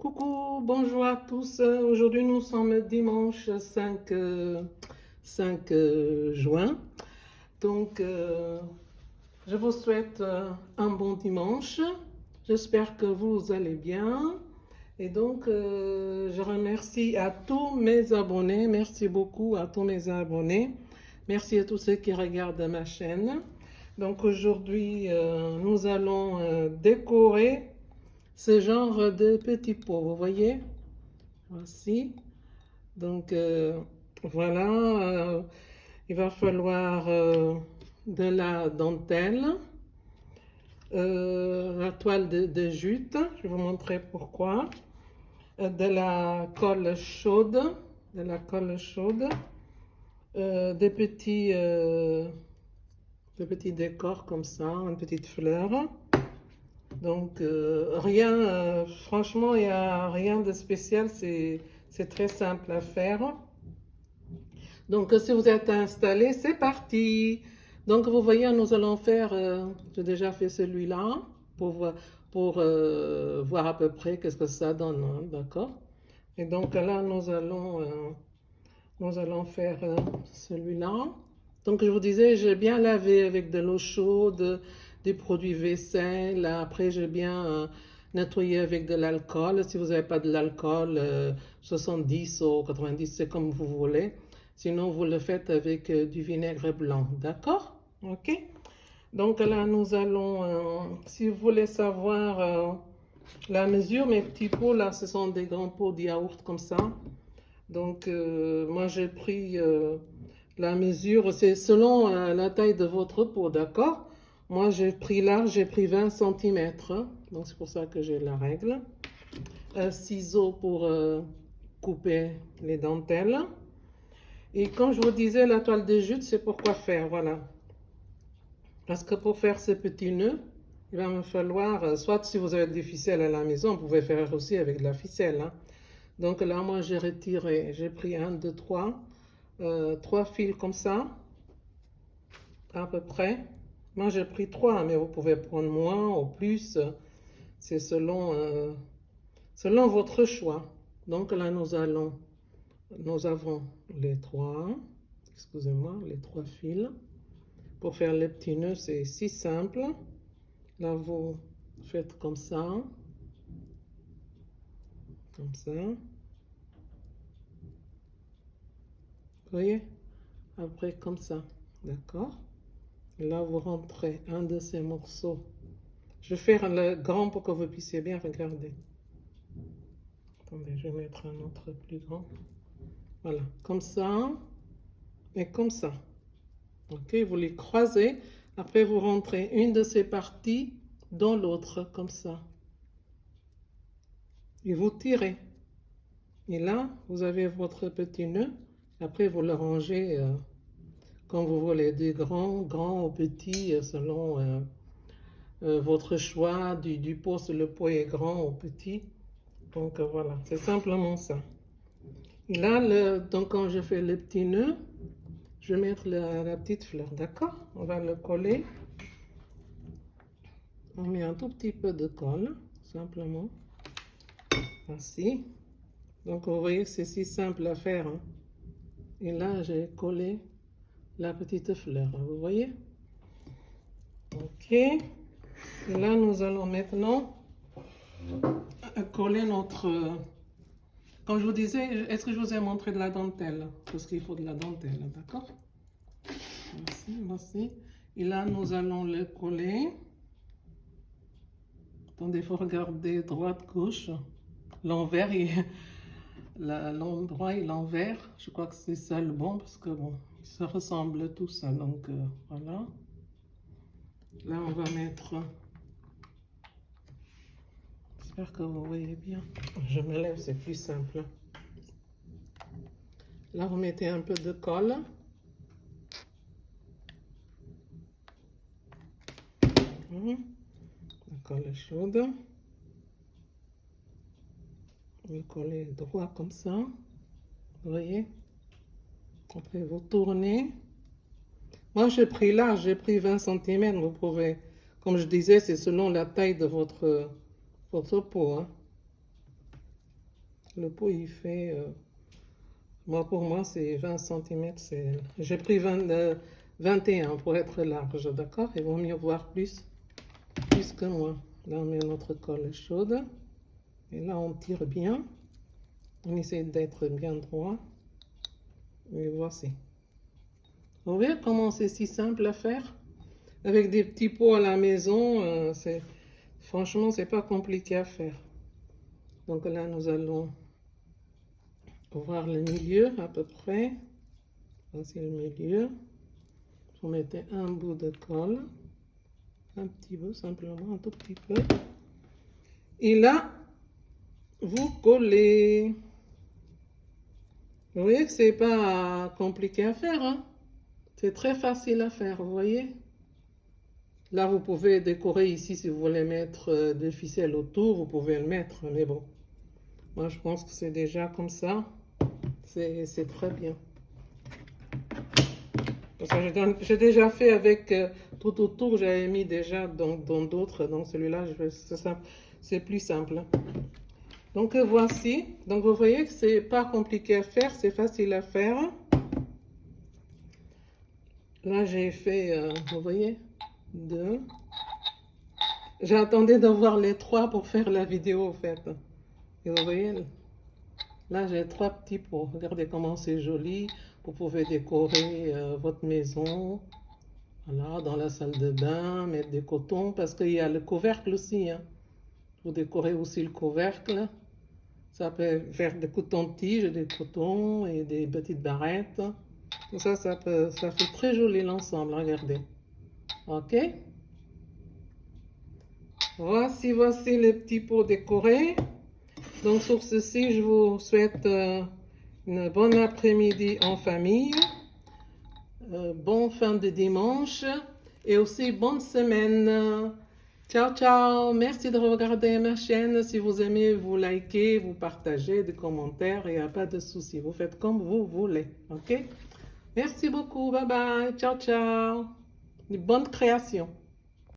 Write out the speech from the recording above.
Coucou, bonjour à tous. Aujourd'hui, nous sommes dimanche 5 juin. Donc, je vous souhaite un bon dimanche. J'espère que vous allez bien. Et donc, je remercie à tous mes abonnés. Merci beaucoup à tous mes abonnés. Merci à tous ceux qui regardent ma chaîne. Donc, aujourd'hui, nous allons décorer ce genre de petits pots, vous voyez? Voici. Donc, voilà. Il va falloir de la dentelle, la toile de jute, je vais vous montrer pourquoi, de la colle chaude, des petits décors comme ça, une petite fleur. Donc, rien, franchement, il n'y a rien de spécial, c'est très simple à faire. Donc, si vous êtes installé, c'est parti. Donc, vous voyez, nous allons faire, j'ai déjà fait celui-là pour voir à peu près qu'est-ce que ça donne, hein, d'accord? Et donc là, nous allons faire celui-là. Donc, je vous disais, j'ai bien lavé avec de l'eau chaude, des produits vaisselle. Après, j'ai bien nettoyé avec de l'alcool. Si vous n'avez pas de l'alcool, 70 ou 90, c'est comme vous voulez. Sinon, vous le faites avec du vinaigre blanc. D'accord? Ok? Donc là, nous allons, si vous voulez savoir la mesure, mes petits pots, là, ce sont des grands pots de yaourt comme ça. Donc, moi, j'ai pris la mesure, c'est selon la taille de votre pot, d'accord? Moi, j'ai pris large, j'ai pris 20 cm. Donc, c'est pour ça que j'ai la règle. Un ciseau pour couper les dentelles. Et comme je vous disais, la toile de jute, c'est pour quoi faire, voilà. Parce que pour faire ce petit nœud, il va me falloir, soit si vous avez des ficelles à la maison, vous pouvez faire aussi avec de la ficelle, hein. Donc là, moi, j'ai retiré, j'ai pris 1, 2, 3, 3 fils comme ça, à peu près. Moi, j'ai pris 3, mais vous pouvez prendre moins ou plus. C'est selon votre choix. Donc là, nous avons les 3, excusez-moi, les 3 fils. Pour faire les petits nœuds, c'est si simple. Là, vous faites comme ça. Comme ça. Vous voyez? Après, comme ça. D'accord? Là, vous rentrez un de ces morceaux. Je vais faire le grand pour que vous puissiez bien regarder. Attendez, je vais mettre un autre plus grand. Voilà, comme ça et comme ça. Ok, vous les croisez. Après, vous rentrez une de ces parties dans l'autre, comme ça. Et vous tirez. Et là, vous avez votre petit nœud. Après, vous le rangez comme vous voulez, du grand au petit, selon votre choix du pot. Si le pot est grand ou petit. Donc voilà, c'est simplement ça. Et là, donc quand je fais le petit nœud, je vais mettre la petite fleur, d'accord? On va le coller. On met un tout petit peu de colle, simplement. Ainsi. Donc vous voyez, c'est si simple à faire, hein? Et là, j'ai collé la petite fleur, hein, vous voyez? Ok. Et là, nous allons maintenant coller notre... Comme je vous disais, est-ce que je vous ai montré de la dentelle? Parce qu'il faut de la dentelle, d'accord? Voici. Et là, nous allons le coller. Attendez, il faut regarder droite, gauche. L'envers, l'endroit et l'envers. Je crois que c'est ça le bon parce que bon, ça ressemble tout ça. Donc voilà. Là, on va mettre... J'espère que vous voyez bien. Je me lève, c'est plus simple. Là, vous mettez un peu de colle. La colle est chaude. Vous collez droit comme ça. Vous voyez? Après, vous tournez. Moi, j'ai pris large, j'ai pris 20 cm. Vous pouvez, comme je disais, c'est selon la taille de votre pot, hein. Le pot, il fait... moi, pour moi, c'est 20 cm. J'ai pris 21 pour être large, d'accord? Il vaut mieux voir plus que moi. Là, on met notre colle chaude. Et là, on tire bien. On essaie d'être bien droit. Et voici. Vous voyez comment c'est si simple à faire? Avec des petits pots à la maison, franchement, c'est pas compliqué à faire. Donc là, nous allons voir le milieu à peu près. Voici le milieu. Vous mettez un bout de colle. Un petit peu, simplement, un tout petit peu. Et là, vous collez. Vous voyez que c'est pas compliqué à faire, hein? C'est très facile à faire, vous voyez? Là, vous pouvez décorer ici si vous voulez mettre des ficelles autour, vous pouvez le mettre, mais bon. Moi, je pense que c'est déjà comme ça. C'est très bien. Parce que j'ai déjà fait avec tout autour, j'avais mis déjà dans d'autres. Donc celui-là, c'est plus simple. Donc voici. Donc vous voyez que c'est pas compliqué à faire, c'est facile à faire. Là, j'ai fait, vous voyez, 2. J'attendais d'avoir les 3 pour faire la vidéo, en fait. Et vous voyez, là, j'ai 3 petits pots. Regardez comment c'est joli. Vous pouvez décorer votre maison. Voilà, dans la salle de bain, mettre des cotons, parce qu'il y a le couvercle aussi. Hein. Vous décorez aussi le couvercle. Ça peut faire des cotons-tiges, des cotons et des petites barrettes. Tout ça, ça fait très joli l'ensemble, regardez. Ok? Voici les petits pots décorés. Donc sur ceci, je vous souhaite une bonne après-midi en famille. Bonne fin de dimanche et aussi bonne semaine. Ciao, ciao. Merci de regarder ma chaîne. Si vous aimez, vous likez, vous partagez, des commentaires. Il n'y a pas de souci. Vous faites comme vous voulez. Ok? Merci beaucoup. Bye bye. Ciao, ciao. Une bonne création.